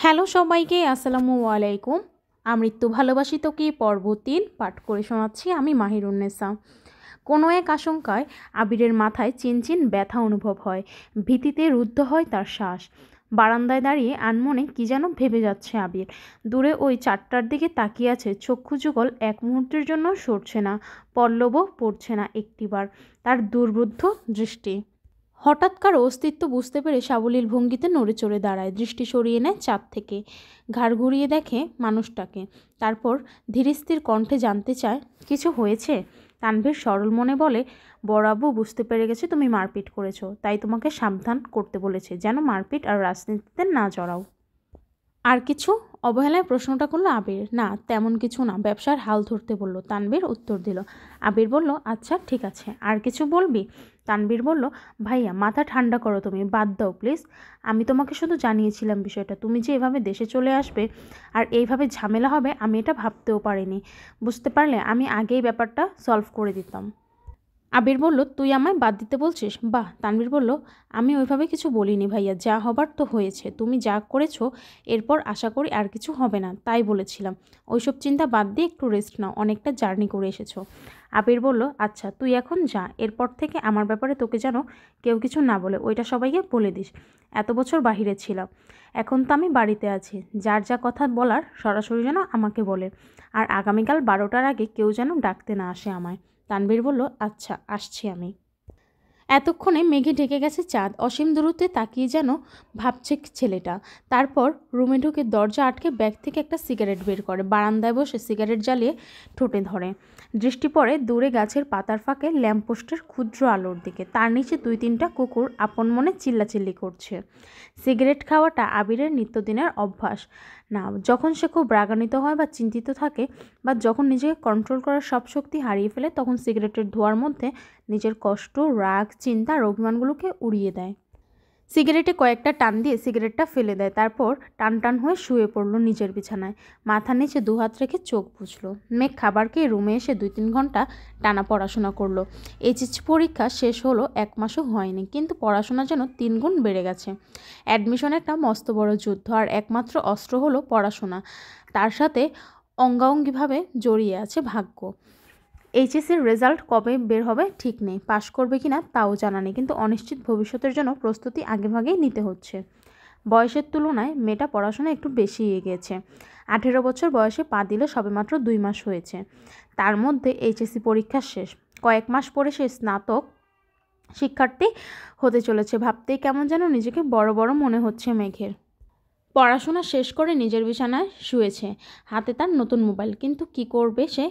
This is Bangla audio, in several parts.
হ্যালো সবাইকে, আসসালামু আলাইকুম। আমৃত্যু ভালোবাসি তোকে পর্ব ৩ পাঠ করে শোনাচ্ছি আমি মাহিরুন্নেসা। কোনো এক আশঙ্কায় আবিরের মাথায় চিনচিন ব্যথা অনুভব হয়, ভীতিতে রুদ্ধ হয় তার শ্বাস। বারান্দায় দাঁড়িয়ে আনমনে কি যেন ভেবে যাচ্ছে আবির। দূরে ওই ৪টার দিকে তাকিয়ে আছে, চক্ষু যুগল এক মুহূর্তের জন্য সরছে না, পল্লবও পড়ছে না একটিবার তার দুর্বুদ্ধ দৃষ্টি। হঠাৎ কারো অস্তিত্ব বুঝতে পেরে সাবলীল ভঙ্গিতে নড়ে চড়ে দাঁড়ায়, দৃষ্টি সরিয়ে নেয় চাঁদ থেকে, ঘাড় ঘুরিয়ে দেখে মানুষটাকে। তারপর ধীরস্থির কণ্ঠে জানতে চায়, কিছু হয়েছে? তানভীর সরল মনে বলে, বড় আব্বু বুঝতে পেরে গেছে তুমি মারপিট করেছো, তাই তোমাকে সাবধান করতে বলেছে যেন মারপিট আর রাজনীতিতে না জড়াও। আর কিছু? অবহেলায় প্রশ্নটা করলো আবির। না, তেমন কিছু না, ব্যবসার হাল ধরতে বলল। তানভীর উত্তর দিল। আবির বলল, আচ্ছা ঠিক আছে, আর কিছু বলবি? তানভীর বলল, ভাইয়া মাথা ঠান্ডা করো, তুমি বাদ দাও প্লিজ। আমি তোমাকে শুধু জানিয়েছিলাম বিষয়টা, তুমি যে এভাবে দেশে চলে আসবে আর এইভাবে ঝামেলা হবে আমি এটা ভাবতেও পারিনি। বুঝতে পারলে আমি আগেই ব্যাপারটা সলভ করে দিতাম। আবির বলল, তুই আমায় বাদ দিতে বলছিস? বাহ। তানভীর বলল, আমি ওইভাবে কিছু বলিনি ভাইয়া, যা হবার তো হয়েছে, তুমি যা করেছো এরপর আশা করি আর কিছু হবে না, তাই বলেছিলাম। ওইসব চিন্তা বাদ দিয়ে একটু রেস্ট নাও, অনেকটা জার্নি করে এসেছো। আবির বলল, আচ্ছা তুই এখন যা, এরপর থেকে আমার ব্যাপারে তোকে যেন কেউ কিছু না বলে ওইটা সবাইকে বলে দিস। এত বছর বাহিরে ছিলাম, এখন তো আমি বাড়িতে আছি, যার যা কথা বলার সরাসরি যেন আমাকে বলে, আর আগামীকাল 12টার আগে কেউ যেন ডাকতে না আসে আমায়। তানভীর বলল, আচ্ছা আসছি আমি। এতক্ষণে মেঘে ঢেকে গেছে চাঁদ, অসীম দূরত্বে তাকিয়ে যেন ভাবছে ছেলেটা। তারপর রুমে ঢুকে দরজা আটকে ব্যাগ থেকে একটা সিগারেট বের করে, বারান্দায় বসে সিগারেট জ্বালিয়ে ঠোঁটে ধরে। দৃষ্টি পড়ে দূরে গাছের পাতার ফাঁকে ল্যাম্পপোস্টের ক্ষুদ্র আলোর দিকে, তার নিচে 2-3টা কুকুর আপন মনে চিল্লাচিল্লি করছে। সিগারেট খাওয়াটা আবিরের নিত্যদিনের অভ্যাস না, যখন সে খুব রাগান্বিত হয় বা চিন্তিত থাকে, বা যখন নিজেকে কন্ট্রোল করার সব শক্তি হারিয়ে ফেলে, তখন সিগারেটের ধোঁয়ার মধ্যে নিজের কষ্ট, রাগ, চিন্তা আর অভিমানগুলোকে উড়িয়ে দেয়। সিগারেটে কয়েকটা টান দিয়ে সিগারেটটা ফেলে দেয়, তারপর টান টান হয়ে শুয়ে পড়ল নিজের বিছানায়, মাথার নিচে দুহাত রেখে চোখ বুঝল। মেঘ খাবার খেয়ে রুমে এসে 2-3 ঘন্টা টানা পড়াশোনা করলো। এইচএসসি পরীক্ষা শেষ হলো, 1 মাসও হয়নি, কিন্তু পড়াশোনা যেন 3 গুণ বেড়ে গেছে। অ্যাডমিশন একটা মস্ত বড় যুদ্ধ, আর একমাত্র অস্ত্র হলো পড়াশোনা, তার সাথে অঙ্গাঙ্গিভাবে জড়িয়ে আছে ভাগ্য। এইচএসসির রেজাল্ট কবে বের হবে ঠিক নেই, পাশ করবে কিনা তাও জানা নেই, কিন্তু অনিশ্চিত ভবিষ্যতের জন্য প্রস্তুতি আগেভাগেই নিতে হচ্ছে। বয়সের তুলনায় মেয়েটা পড়াশোনা একটু বেশি এগিয়েছে। 18 বছর বয়সে পা দিলে সবেমাত্র 2 মাস হয়েছে। তার মধ্যে এইচএসসি পরীক্ষা শেষ, কয়েক মাস পরে সে স্নাতক শিক্ষার্থী হতে চলেছে। ভাবতেই কেমন যেন নিজেকে বড় বড় মনে হচ্ছে মেঘের। পড়াশোনা শেষ করে নিজের বিছানায় শুয়েছে, হাতে তার নতুন মোবাইল, কিন্তু কি করবে সে?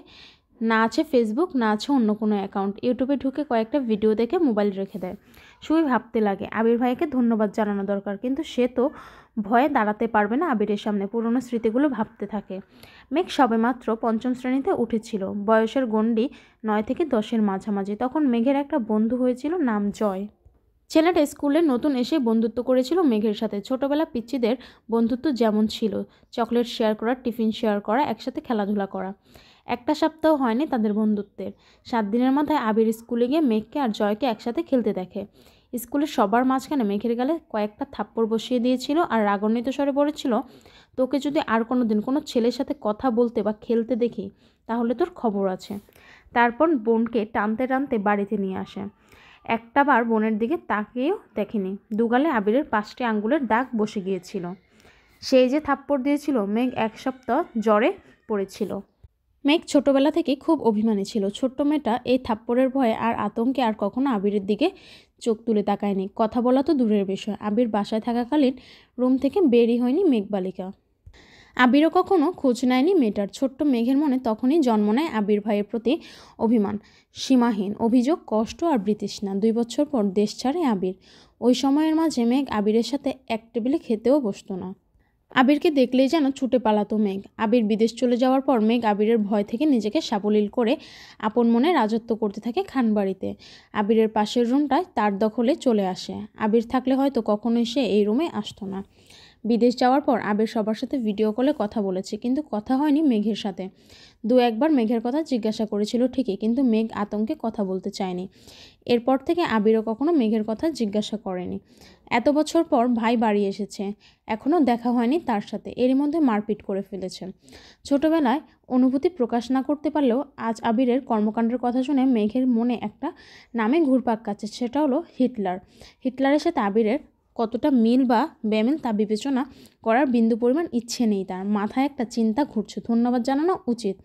না আছে ফেসবুক, না আছে অন্য কোনো অ্যাকাউন্ট। ইউটিউবে ঢুকে কয়েকটা ভিডিও দেখে মোবাইল রেখে দেয়। শুয়ে ভাবতে লাগে, আবির ভাইকে ধন্যবাদ জানানো দরকার, কিন্তু সে তো ভয়ে দাঁড়াতে পারবে না আবিরের সামনে। পুরনো স্মৃতিগুলো ভাবতে থাকে। মেঘ সবেমাত্র 5ম শ্রেণীতে উঠেছিল, বয়সের গণ্ডি 9 থেকে 10-এর মাঝামাঝি। তখন মেঘের একটা বন্ধু হয়েছিল, নাম জয়। ছেলেটা স্কুলে নতুন এসে বন্ধুত্ব করেছিল মেঘের সাথে। ছোটবেলা পিচ্চিদের বন্ধুত্ব যেমন ছিল, চকলেট শেয়ার করা, টিফিন শেয়ার করা, একসাথে খেলাধুলা করা। একটা সপ্তাহ হয়নি তাদের বন্ধুত্বের। 7 দিনের মাথায় আবির স্কুলে গিয়ে মেঘকে আর জয়কে একসাথে খেলতে দেখে। স্কুলের সবার মাঝখানে মেঘের গালে কয়েকটা থাপ্পড় বসিয়ে দিয়েছিল, আর রাগান্বিত স্বরে বলেছিল, তোকে যদি আর কোনো দিন কোনো ছেলের সাথে কথা বলতে বা খেলতে দেখি তাহলে তোর খবর আছে। তারপর বোনকে টানতে টানতে বাড়িতে নিয়ে আসে। একটাবার বোনের দিকে তাকিয়েও দেখেনি, দুগালে আবিরের 5টি আঙ্গুলের দাগ বসে গিয়েছিল। সেই যে থাপ্পড় দিয়েছিল, মেঘ 1 সপ্তাহ জ্বরে পড়েছিল। মেঘ ছোটবেলা থেকেই খুব অভিমানী ছিল। ছোট্ট মেয়েটা এই থাপ্পড়ের ভয়ে আর আতঙ্কে আর কখনো আবিরের দিকে চোখ তুলে তাকায়নি। কথা বলা তো দূরের বিষয়, আবির বাসায় থাকাকালীন রুম থেকে বেরই হয়নি মেঘবালিকা। আবিরও কখনো খোঁজ নেয়নি মেয়েটার। ছোট্ট মেঘের মনে তখনই জন্ম নেয় আবির ভাইয়ের প্রতি অভিমান, সীমাহীন অভিযোগ, কষ্ট আর বৃতৃষ্ণা। 2 বছর পর দেশ ছাড়ে আবির। ওই সময়ের মাঝে মেঘ আবিরের সাথে এক টেবিলে খেতেও বসতো না। আবিরকে দেখলেই যেন ছুটে পালাতো মেঘ। আবির বিদেশ চলে যাওয়ার পর মেঘ আবিরের ভয় থেকে নিজেকে সাবলীল করে আপন মনে রাজত্ব করতে থাকে খানবাড়িতে। আবিরের পাশের রুমটায় তার দখলে চলে আসে। আবির থাকলে হয়তো কখনোই সে এই রুমে আসতো না। বিদেশ যাওয়ার পর আবির সবার সাথে ভিডিও কলে কথা বলেছে, কিন্তু কথা হয়নি মেঘের সাথে। দু একবার মেঘের কথা জিজ্ঞাসা করেছিল ঠিকই, কিন্তু মেঘ আতঙ্কে কথা বলতে চায়নি। এরপর থেকে আবিরও কখনো মেঘের কথা জিজ্ঞাসা করেনি। এত বছর পর ভাই বাড়ি এসেছে, এখনও দেখা হয়নি তার সাথে, এরই মধ্যে মারপিট করে ফেলেছে। ছোটবেলায় অনুভূতি প্রকাশ না করতে পারলেও আজ আবিরের কর্মকাণ্ডের কথা শুনে মেঘের মনে একটা নামে ঘুরপাক খাচ্ছে, সেটা হলো হিটলার। হিটলারের সাথে আবিরের কতটা মিল বা বেমিল তা বিবেচনা করার বিন্দু পরিমাণ ইচ্ছে নেই তার। মাথায় একটা চিন্তা ঘুরছে, ধন্যবাদ জানানো উচিত,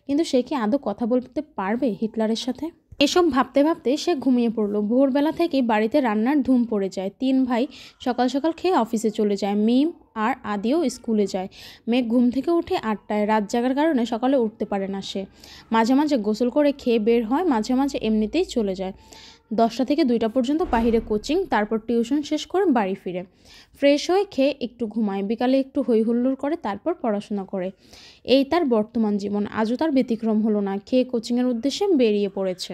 কিন্তু সে কি আদৌ কথা বলতে পারবে হিটলারের সাথে? এসব ভাবতে ভাবতে সে ঘুমিয়ে পড়ল। ভোরবেলা থেকে বাড়িতে রান্নার ধুম পড়ে যায়। 3 ভাই সকাল সকাল খেয়ে অফিসে চলে যায়। মিম আর আদিও স্কুলে যায়। মেঘ ঘুম থেকে উঠে 8টায়। রাত জাগার কারণে সকালে উঠতে পারে না সে। মাঝে মাঝে গোসল করে খেয়ে বের হয়, মাঝে মাঝে এমনিতেই চলে যায়। 10টা থেকে 2টা পর্যন্ত বাহিরে কোচিং, তারপর টিউশন শেষ করে বাড়ি ফিরে ফ্রেশ হয়ে খেয়ে একটু ঘুমায়, বিকালে একটু হই হুল্লোড় করে, তারপর পড়াশোনা করে। এই তার বর্তমান জীবন। আজও তার ব্যতিক্রম হলো না। খেয়ে কোচিংয়ের উদ্দেশ্যে বেরিয়ে পড়েছে।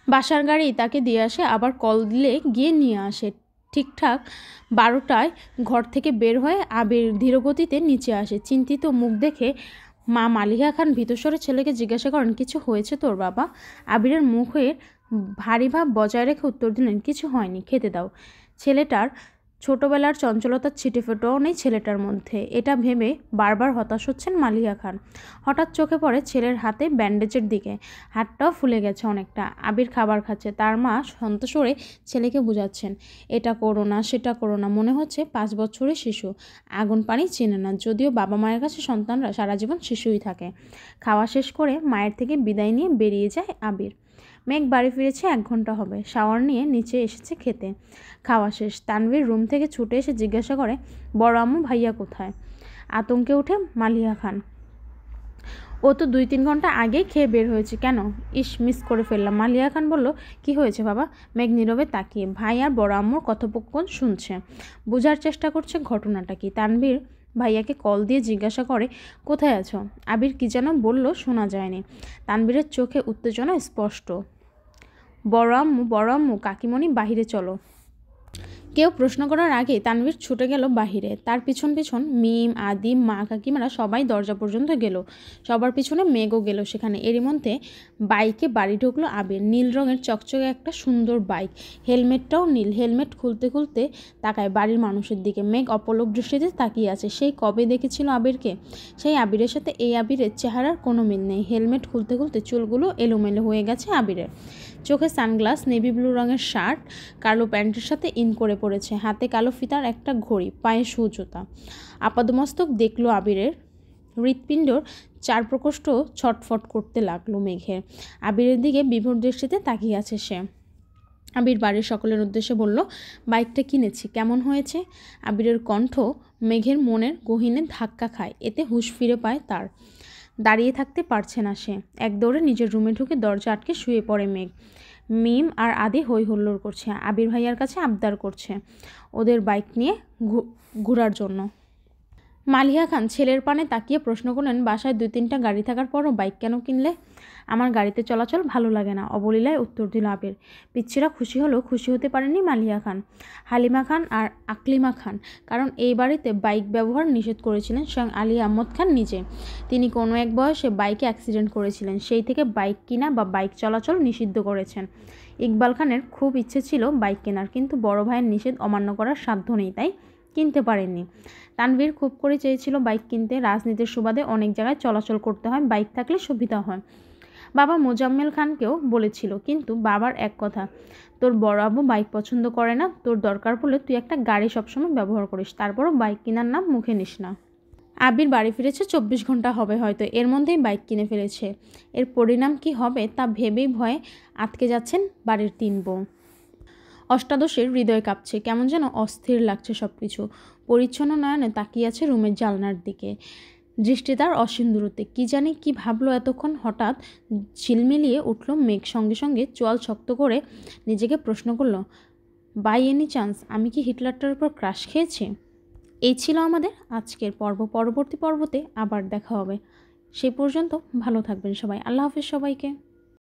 বাসার গাড়ি তাকে দিয়ে আসে, আবার কল দিলে গিয়ে নিয়ে আসে। ঠিকঠাক 12টায় ঘর থেকে বের হয়ে আবির ধীরগতিতে নিচে আসে। চিন্তিত মুখ দেখে মা মালিহা খান ভীতস্বরে ছেলেকে জিজ্ঞাসা করেন, কিছু হয়েছে তোর বাবা? আবিরের মুখের ভারী ভাব বজায় রেখে উত্তর দিলেন, কিছু হয়নি, খেতে দাও। ছেলেটার ছোটবেলার চঞ্চলতার ছিটেফোঁটাও নেই ছেলেটার মধ্যে, এটা ভেবে বারবার হতাশ হচ্ছেন মালিহা খান। হঠাৎ চোখে পড়ে ছেলের হাতে ব্যান্ডেজের দিকে। হাতটাও ফুলে গেছে অনেকটা। আবির খাবার খাচ্ছে, তার মা শান্ত স্বরে ছেলেকে বোঝাচ্ছেন, এটা করো না, সেটা করো না। মনে হচ্ছে 5 বছরের শিশু, আগুন পানি চেনে না। যদিও বাবা মায়ের কাছে সন্তানরা সারা জীবন শিশুই থাকে। খাওয়া শেষ করে মায়ের থেকে বিদায় নিয়ে বেরিয়ে যায় আবির। মেঘ বাড়ি ফিরেছে 1 ঘন্টা হবে। শাওয়ার নিয়ে নিচে এসেছে খেতে। খাওয়া শেষ। তানভীর রুম থেকে ছুটে এসে জিজ্ঞাসা করে, বড় আম্মু ভাইয়া কোথায়? আতঙ্কে ওঠে মালিহা খান। ও তো 2-3 ঘন্টা আগেই খেয়ে বের হয়েছে। কেন? ইস, মিস করে ফেললাম। মালিহা খান বলল, কি হয়েছে বাবা? মেঘ নীরবে তাকিয়ে ভাই আর বড় আম্মুর কথোপকথন শুনছে, বোঝার চেষ্টা করছে ঘটনাটা কি। তানভীর ভাইয়াকে কল দিয়ে জিজ্ঞাসা করে, কোথায় আছো? আবির কি যেন বলল, শোনা যায়নি। তানভীরের চোখে উত্তেজনা স্পষ্ট। বড় আম্মু, কাকিমণি বাহিরে চলো। কেউ প্রশ্ন করার আগেই তানভীর ছুটে গেল বাহিরে। তার পিছন পিছন মিম, আদি, মা, কাকিমারা সবাই দরজা পর্যন্ত গেল। সবার পিছনে মেঘও গেল সেখানে। এরই মধ্যে বাইকে বাড়ি ঢুকলো আবির। নীল রঙের চকচকে একটা সুন্দর বাইক, হেলমেটটাও নীল। হেলমেট খুলতে খুলতে তাকায় বাড়ির মানুষের দিকে। মেঘ অপলক দৃষ্টিতে তাকিয়ে আছে। সেই কবে দেখেছিল আবিরকে? সেই আবিরের সাথে এই আবিরের চেহারার কোনো মিল নেই। হেলমেট খুলতে খুলতে চুলগুলো এলোমেলো হয়ে গেছে আবিরের। চোখে সানগ্লাস, নেভি ব্লু রঙের শার্ট, কালো প্যান্টের সাথে ইন করে পড়েছে। হাতে কালো ফিতার একটা ঘড়ি, পায়ে শু জুতা। আপাদমস্তক দেখলো আবিরের। হৃৎপিণ্ডর 4 প্রকোষ্ঠ ছটফট করতে লাগলো মেঘের। আবিরের দিকে বিভোর দৃষ্টিতে তাকিয়ে আছে সে। আবির বাড়ির সকলের উদ্দেশ্যে বলল, বাইকটা কিনেছি, কেমন হয়েছে? আবিরের কণ্ঠ মেঘের মনের গহীনে ধাক্কা খায়। এতে হুঁশ ফিরে পায় তার। দাঁড়িয়ে থাকতে পারছে না সে। এক দৌড়ে নিজের রুমে ঢুকে দরজা আটকে শুয়ে পড়ে মেঘ। মিম আর আদি হই হুল্লোড় করছে, আবির ভাইয়ার কাছে আবদার করছে ওদের বাইক নিয়ে ঘোরার জন্য। মালিহা খান ছেলের পানে তাকিয়ে প্রশ্ন করলেন, বাসায় 2-3টা গাড়ি থাকার পরও বাইক কেন কিনলে? আমার গাড়িতে চলাচল ভালো লাগে না, অবলীলায় উত্তর দিল আবির। পিচ্ছিরা খুশি হলেও খুশি হতে পারেননি মালিহা খান, হালিমা খান আর আকলিমা খান। কারণ এই বাড়িতে বাইক ব্যবহার নিষেধ করেছিলেন স্বয়ং আলী আহমদ খান নিজে। তিনি কোনো এক বয়সে বাইকে অ্যাক্সিডেন্ট করেছিলেন, সেই থেকে বাইক কিনা বা বাইক চলাচল নিষিদ্ধ করেছেন। ইকবাল খানের খুব ইচ্ছে ছিল বাইক কেনার, কিন্তু বড় ভাইয়ের নিষেধ অমান্য করার সাধ্য নেই, তাই কিনতে পারেননি। তানভীর খুব করে চেয়েছিল বাইক কিনতে। রাজনীতির সুবাদে অনেক জায়গায় চলাচল করতে হয়, বাইক থাকলে সুবিধা হয়। বাবা মোজাম্মেল খানকেও বলেছিল, কিন্তু বাবার এক কথা, তোর বড় আব্বু বাইক পছন্দ করে না, তোর দরকার পড়লে তুই একটা গাড়ি সবসময় ব্যবহার করিস, তারপরও বাইক কেনার নাম মুখে নিস না। আবির বাড়ি ফিরেছে 24 ঘন্টা হবে হয়তো, এর মধ্যেই বাইক কিনে ফেলেছে। এর পরিণাম কি হবে তা ভেবেই ভয়ে আটকে যাচ্ছেন বাড়ির 3 বউ। অষ্টাদশের হৃদয় কাঁপছে, কেমন যেন অস্থির লাগছে সব কিছু। পরিচ্ছন্ন নয়নে তাকিয়ে আছে রুমের জানলার দিকে, দৃষ্টি তার অসীম দূরত্বে। কি জানি কি ভাবলো এতক্ষণ। হঠাৎ ঝিলমিলিয়ে উঠল মেঘ, সঙ্গে সঙ্গে চোয়াল শক্ত করে নিজেকে প্রশ্ন করলো, বাই এনি চান্স আমি কি হিটলারটার উপর ক্রাশ খেয়েছি? এই ছিল আমাদের আজকের পর্ব। পরবর্তী পর্বতে আবার দেখা হবে। সেই পর্যন্ত ভালো থাকবেন সবাই। আল্লাহ হাফেজ সবাইকে।